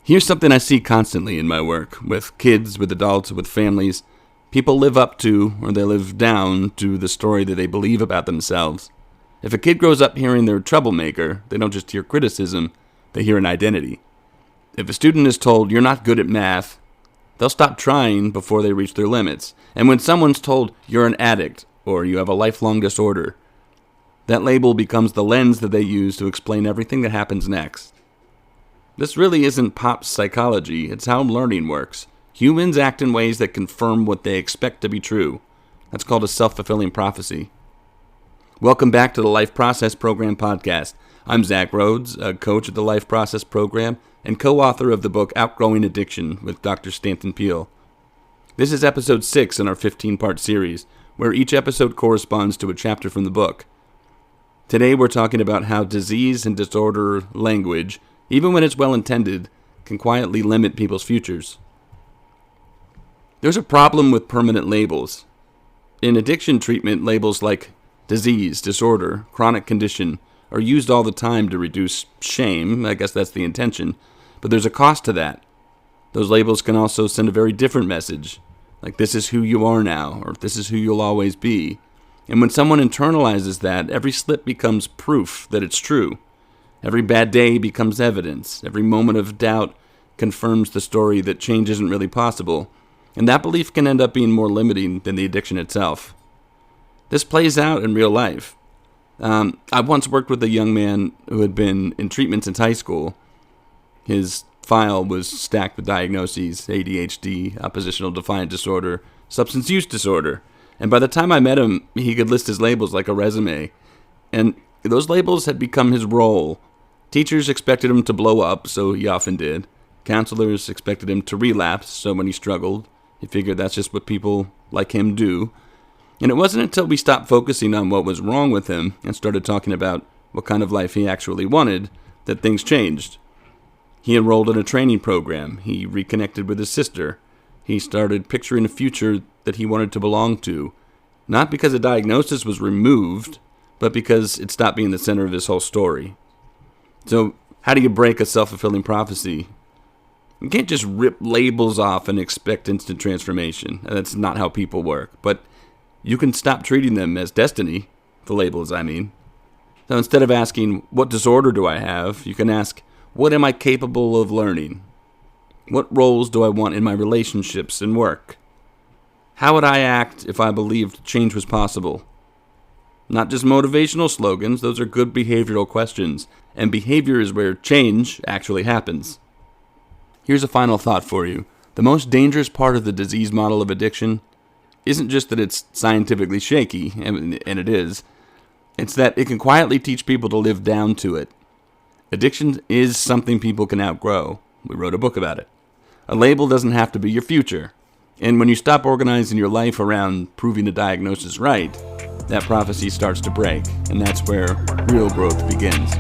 Here's something I see constantly in my work, with kids, with adults, with families. People live up to, or they live down to, the story that they believe about themselves. If a kid grows up hearing they're a troublemaker, they don't just hear criticism, they hear an identity. If a student is told, you're not good at math, they'll stop trying before they reach their limits. And when someone's told, you're an addict, or you have a lifelong disorder, that label becomes the lens that they use to explain everything that happens next. This really isn't pop psychology, it's how learning works. Humans act in ways that confirm what they expect to be true. That's called a self-fulfilling prophecy. Welcome back to the Life Process Program podcast. I'm Zach Rhoads, a coach at the Life Process Program and co-author of the book Outgrowing Addiction with Dr. Stanton Peele. This is episode 6 in our 15-part series, where each episode corresponds to a chapter from the book. Today we're talking about how disease and disorder language, even when it's well-intended, can quietly limit people's futures. There's a problem with permanent labels. In addiction treatment, labels like disease, disorder, chronic condition are used all the time to reduce shame. I guess that's the intention. But there's a cost to that. Those labels can also send a very different message, like this is who you are now, or this is who you'll always be. And when someone internalizes that, every slip becomes proof that it's true. Every bad day becomes evidence. Every moment of doubt confirms the story that change isn't really possible. And that belief can end up being more limiting than the addiction itself. This plays out in real life. I once worked with a young man who had been in treatment since high school. His file was stacked with diagnoses: ADHD, oppositional defiant disorder, substance use disorder. And by the time I met him, he could list his labels like a resume. And those labels had become his role. Teachers expected him to blow up, so he often did. Counselors expected him to relapse, so when he struggled, he figured that's just what people like him do. And it wasn't until we stopped focusing on what was wrong with him and started talking about what kind of life he actually wanted that things changed. He enrolled in a training program. He reconnected with his sister. He started picturing a future that he wanted to belong to, not because a diagnosis was removed, but because it stopped being the center of his whole story. So, how do you break a self-fulfilling prophecy? You can't just rip labels off and expect instant transformation. That's not how people work. But you can stop treating them as destiny, the labels, I mean. So instead of asking, what disorder do I have, you can ask, what am I capable of learning? What roles do I want in my relationships and work? How would I act if I believed change was possible? Not just motivational slogans, those are good behavioral questions. And behavior is where change actually happens. Here's a final thought for you. The most dangerous part of the disease model of addiction isn't just that it's scientifically shaky, and it is. It's that it can quietly teach people to live down to it. Addiction is something people can outgrow. We wrote a book about it. A label doesn't have to be your future. And when you stop organizing your life around proving the diagnosis right, that prophecy starts to break, and that's where real growth begins.